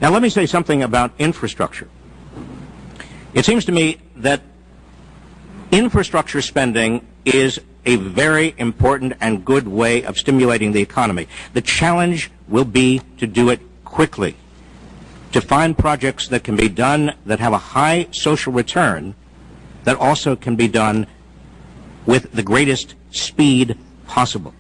Now, let me say something about infrastructure. It seems to me that infrastructure spending is a very important and good way of stimulating the economy. The challenge will be to do it quickly, to find projects that can be done that have a high social return, that also can be done with the greatest speed possible.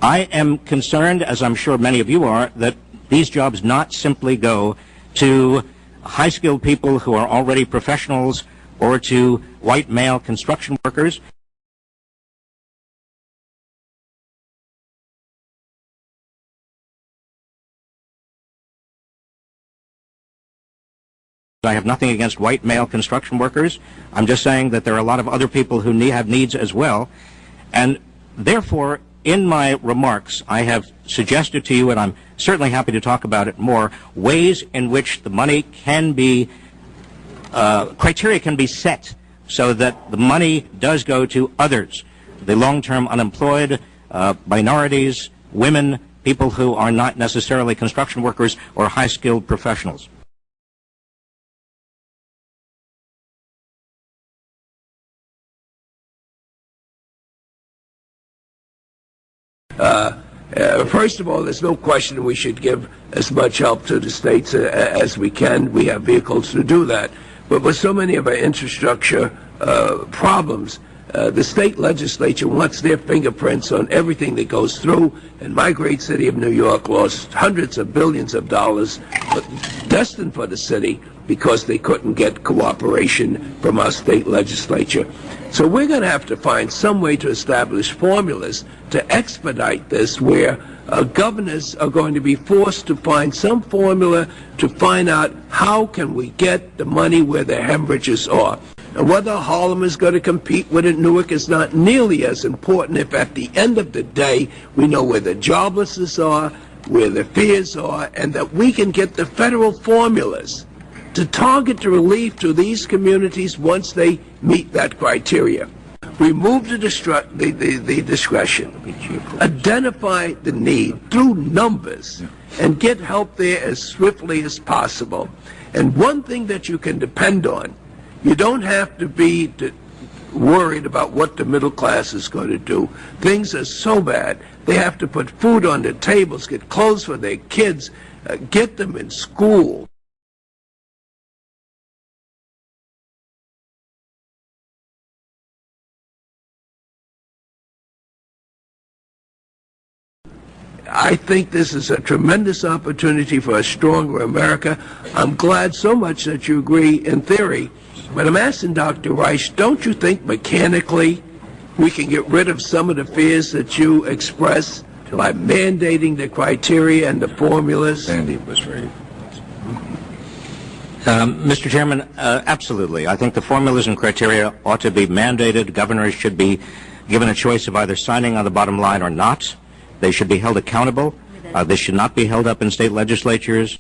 I am concerned, as I'm sure many of you are, that these jobs not simply go to high-skilled people who are already professionals or to white male construction workers. I have nothing against white male construction workers. I'm just saying that there are a lot of other people who have needs as well. And therefore, in my remarks, I have suggested to you, and I'm certainly happy to talk about it more, ways in which the money can be, criteria can be set so that the money does go to others, the long-term unemployed, minorities, women, people who are not necessarily construction workers or high-skilled professionals. First of all, there's no question we should give as much help to the states as we can. We have vehicles to do that. But with so many of our infrastructure problems, the state legislature wants their fingerprints on everything that goes through, and my great city of New York lost hundreds of billions of dollars destined for the city because they couldn't get cooperation from our state legislature. So we're going to have to find some way to establish formulas to expedite this, where governors are going to be forced to find some formula to find out how can we get the money where the hemorrhages are. And whether Harlem is going to compete with it, Newark, is not nearly as important if at the end of the day we know where the joblessness are, where the fears are, and that we can get the federal formulas to target the relief to these communities once they meet that criteria. Remove the discretion, identify the need through numbers, and get help there as swiftly as possible. And one thing that you can depend on, you don't have to be worried about what the middle class is going to do. Things are so bad. They have to put food on their tables, get clothes for their kids, get them in school. I think this is a tremendous opportunity for a stronger America. I'm glad so much that you agree in theory. But I'm asking Dr. Reich, don't you think mechanically we can get rid of some of the fears that you express by mandating the criteria and the formulas? Andy was right. Mr. Chairman, absolutely. I think the formulas and criteria ought to be mandated. Governors should be given a choice of either signing on the bottom line or not. They should be held accountable. They should not be held up in state legislatures.